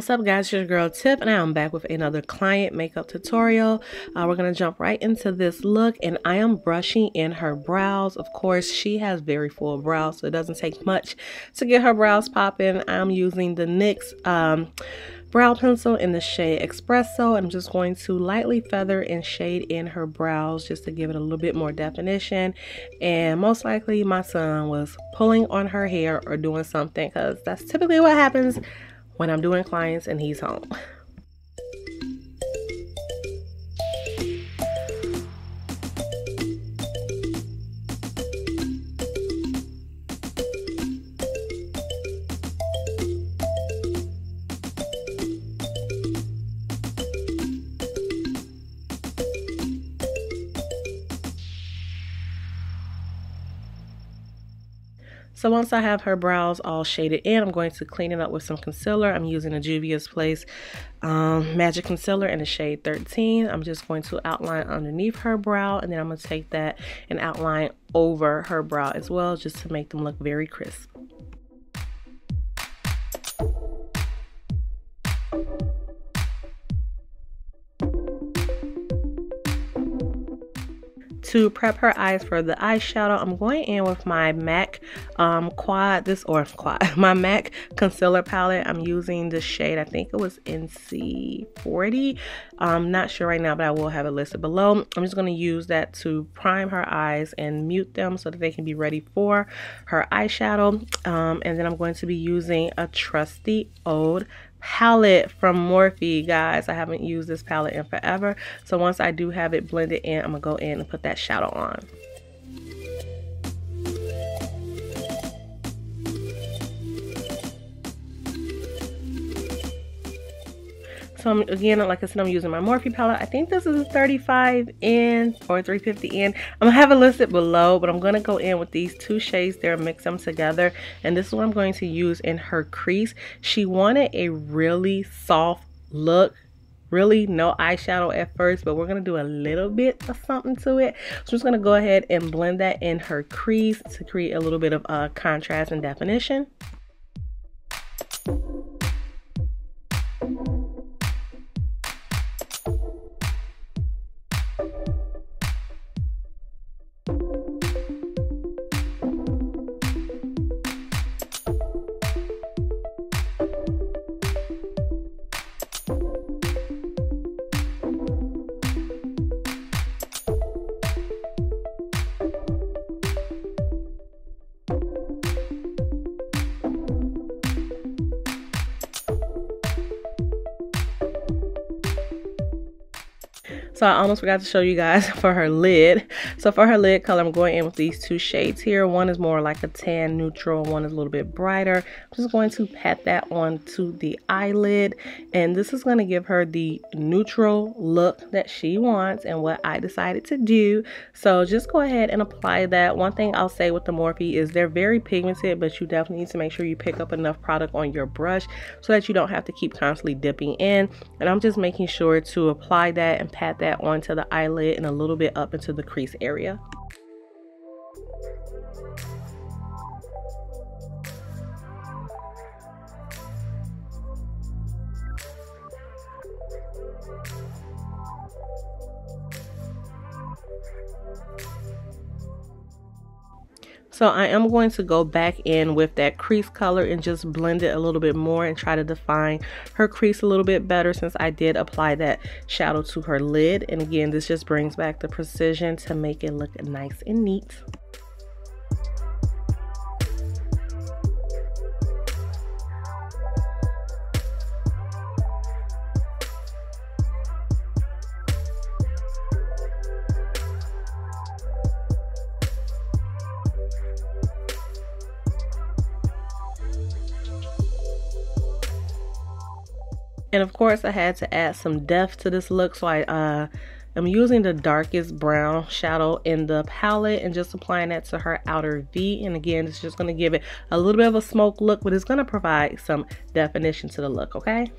What's up guys, it's your girl Tip and I'm back with another client makeup tutorial. We're going to jump right into this look and I am brushing in her brows. Of course, she has very full brows, so it doesn't take much to get her brows popping. I'm using the NYX brow pencil in the shade Espresso. I'm just going to lightly feather and shade in her brows just to give it a little bit more definition. And most likely my son was pulling on her hair or doing something, because that's typically what happens when I'm doing clients and he's home. So once I have her brows all shaded in, I'm going to clean it up with some concealer. I'm using a Juvias Place Magic Concealer in the shade 13. I'm just going to outline underneath her brow, and then I'm going to take that and outline over her brow as well, just to make them look very crisp. To prep her eyes for the eyeshadow, I'm going in with my MAC my MAC concealer palette. I'm using the shade, I think it was NC40. I'm not sure right now, but I will have it listed below. I'm just going to use that to prime her eyes and mute them so that they can be ready for her eyeshadow. And then I'm going to be using a trusty old palette from Morphe, guys. I haven't used this palette in forever, so once I do have it blended in, I'm gonna go in and put that shadow on. So again, like I said, I'm using my Morphe palette. I think this is a 35N or 350N. I'm gonna have it listed below, but I'm gonna go in with these two shades there, mix them together, and this is what I'm going to use in her crease. She wanted a really soft look, really no eyeshadow at first, but we're gonna do a little bit of something to it. So I'm just gonna go ahead and blend that in her crease to create a little bit of contrast and definition. So I almost forgot to show you guys for her lid. So for her lid color, I'm going in with these two shades here. One is more like a tan neutral, one is a little bit brighter. I'm just going to pat that onto the eyelid, and this is going to give her the neutral look that she wants and what I decided to do. So just go ahead and apply that. One thing I'll say with the Morphe is they're very pigmented, but you definitely need to make sure you pick up enough product on your brush so that you don't have to keep constantly dipping in. And I'm just making sure to apply that and pat that onto the eyelid and a little bit up into the crease area. So I am going to go back in with that crease color and just blend it a little bit more and try to define her crease a little bit better, since I did apply that shadow to her lid. And again, this just brings back the precision to make it look nice and neat. And of course I had to add some depth to this look, so I'm using the darkest brown shadow in the palette and just applying that to her outer V. And again, it's just going to give it a little bit of a smoke look, but it's going to provide some definition to the look, okay?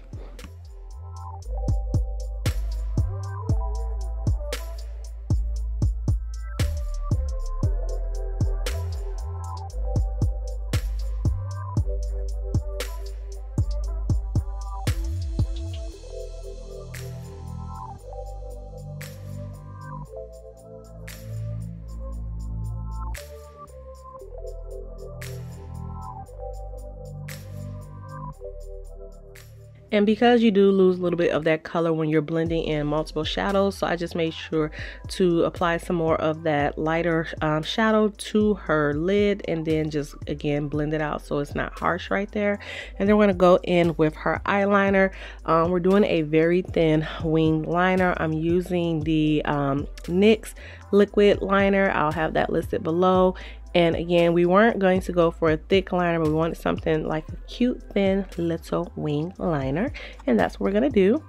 And because you do lose a little bit of that color when you're blending in multiple shadows, so I just made sure to apply some more of that lighter shadow to her lid, and then just again blend it out so it's not harsh right there. And then we're going to go in with her eyeliner. We're doing a very thin wing liner. I'm using the NYX liquid liner. I'll have that listed below. And again, we weren't going to go for a thick liner, but we wanted something like a cute, thin, little wing liner. And that's what we're going to do.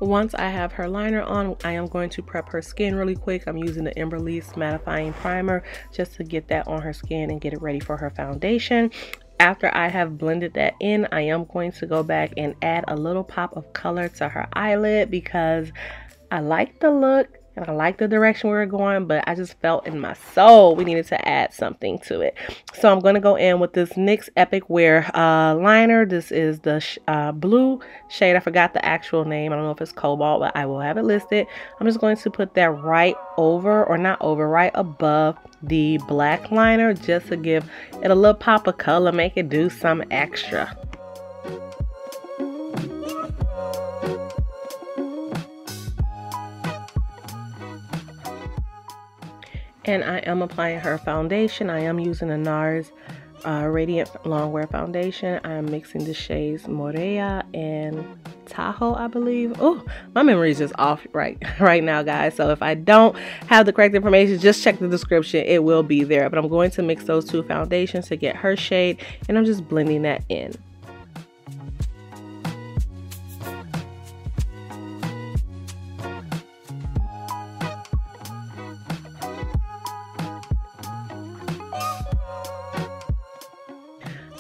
Once I have her liner on, I am going to prep her skin really quick. I'm using the Embryolisse mattifying primer just to get that on her skin and get it ready for her foundation. After I have blended that in, I am going to go back and add a little pop of color to her eyelid because I like the look and I like the direction we were going, but I just felt in my soul we needed to add something to it. So I'm going to go in with this NYX Epic Wear liner. This is the blue shade. I forgot the actual name. I don't know if it's cobalt, but I will have it listed. I'm just going to put that right over, or not over, right above the black liner, just to give it a little pop of color, make it do some extra. And I am applying her foundation. I am using a NARS Radiant Longwear foundation. I am mixing the shades Moorea and Tahoe, I believe. Oh, my memory is just off right now, guys. So if I don't have the correct information, just check the description. It will be there. But I'm going to mix those two foundations to get her shade, and I'm just blending that in.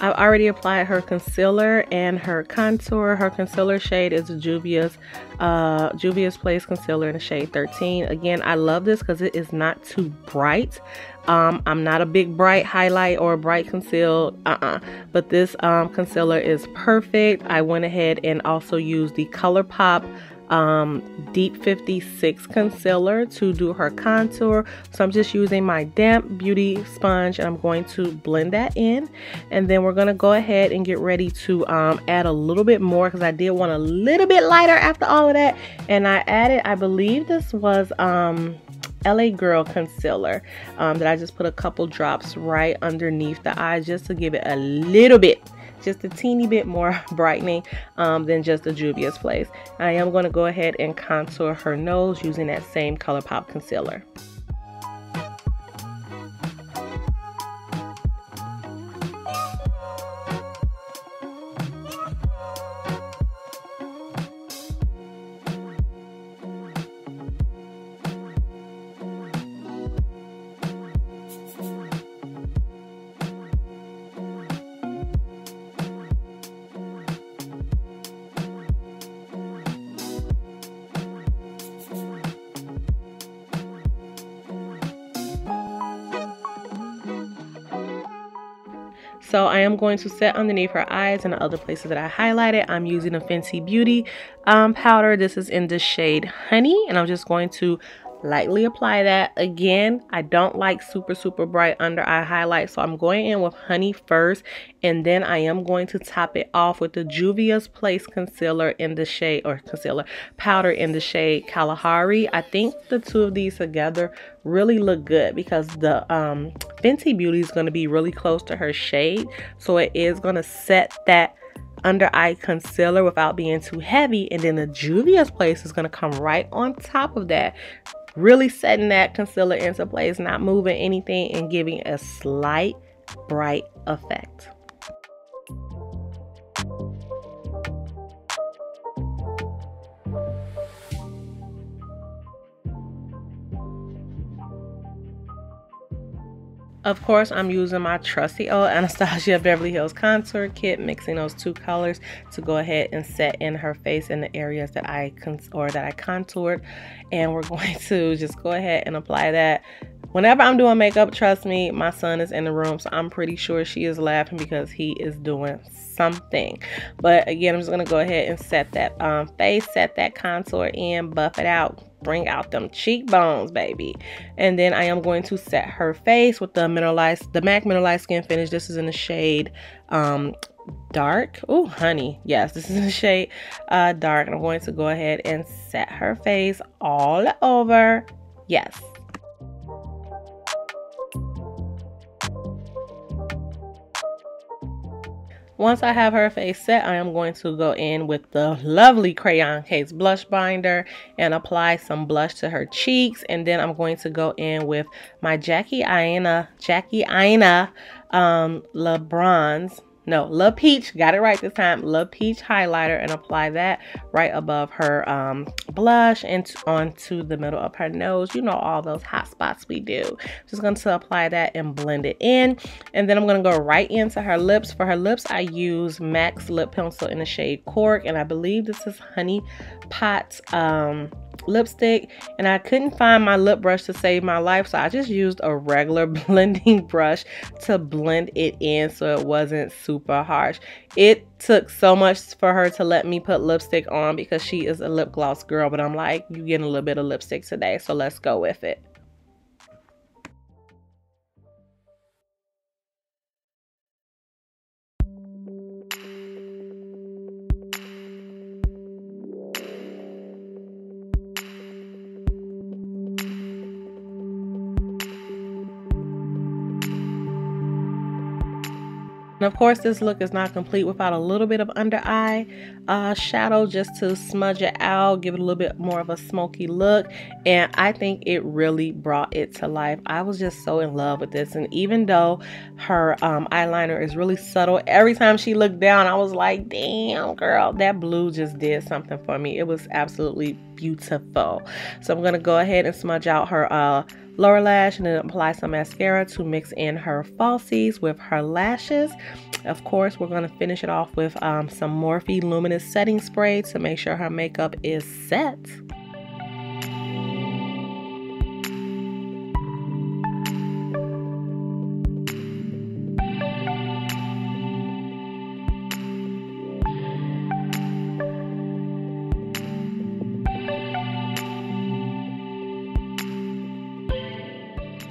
I've already applied her concealer and her contour. Her concealer shade is a Juvias Place Concealer in the shade 13. Again, I love this because it is not too bright. I'm not a big bright highlight or bright conceal, but this concealer is perfect. I went ahead and also used the ColourPop Deep 56 concealer to do her contour. So I'm just using my damp beauty sponge and I'm going to blend that in, and then we're going to go ahead and get ready to add a little bit more because I did want a little bit lighter after all of that. And I added, I believe this was LA Girl concealer that I just put a couple drops right underneath the eye just to give it a little bit, just a teeny bit more brightening than just the Juvias Place. I am going to go ahead and contour her nose using that same ColourPop concealer. So I am going to set underneath her eyes and the other places that I highlighted. I'm using a Fenty Beauty powder. This is in the shade Honey, and I'm just going to lightly apply that. Again, I don't like super bright under eye highlight, so I'm going in with Honey first, and then I am going to top it off with the Juvias Place concealer in the shade, or concealer powder in the shade Kalahari. I think the two of these together really look good because the Fenty Beauty is going to be really close to her shade, so it is going to set that under eye concealer without being too heavy, and then the Juvias Place is going to come right on top of that, really setting that concealer into place, not moving anything, and giving a slight bright effect. Of course, I'm using my trusty old Anastasia Beverly Hills Contour Kit, mixing those two colors to go ahead and set in her face in the areas that I contoured. And we're going to just go ahead and apply that. Whenever I'm doing makeup, trust me, my son is in the room, so I'm pretty sure she is laughing because he is doing something. But again, I'm just going to go ahead and set that face, set that contour in, buff it out. Bring out them cheekbones, baby. And then I am going to set her face with the MAC Mineralized Skin Finish. This is in the shade dark. Oh, honey. Yes, this is in the shade dark. And I'm going to go ahead and set her face all over. Yes. Once I have her face set, I am going to go in with the lovely Crayon Case blush binder and apply some blush to her cheeks. And then I'm going to go in with my LaPeach, got it right this time, LaPeach highlighter, and apply that right above her blush and onto the middle of her nose. You know, all those hot spots we do. Just going to apply that and blend it in. And then I'm going to go right into her lips. For her lips, I use MAC's Lip Pencil in the shade Cork, and I believe this is Honey Pot lipstick, and I couldn't find my lip brush to save my life, so I just used a regular blending brush to blend it in so it wasn't super harsh. It took so much for her to let me put lipstick on because she is a lip gloss girl, but I'm like, you getting a little bit of lipstick today, so let's go with it. And of course, this look is not complete without a little bit of under eye shadow just to smudge it out, give it a little bit more of a smoky look. And I think it really brought it to life. I was just so in love with this. And even though her eyeliner is really subtle, every time she looked down, I was like, damn, girl, that blue just did something for me. It was absolutely beautiful. So I'm going to go ahead and smudge out her lower lash and then apply some mascara to mix in her falsies with her lashes. Of course, we're going to finish it off with some Morphe Luminous Setting Spray to make sure her makeup is set.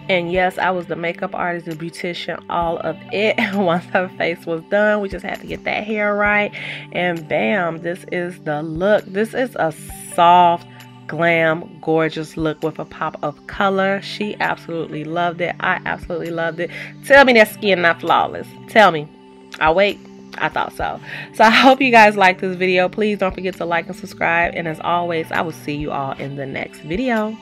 And yes, I was the makeup artist, the beautician, all of it. Once her face was done, we just had to get that hair right. And bam, this is the look. This is a soft, glam, gorgeous look with a pop of color. She absolutely loved it. I absolutely loved it. Tell me that skin not flawless. Tell me. I'll wait. I thought so. So I hope you guys liked this video. Please don't forget to like and subscribe. And as always, I will see you all in the next video.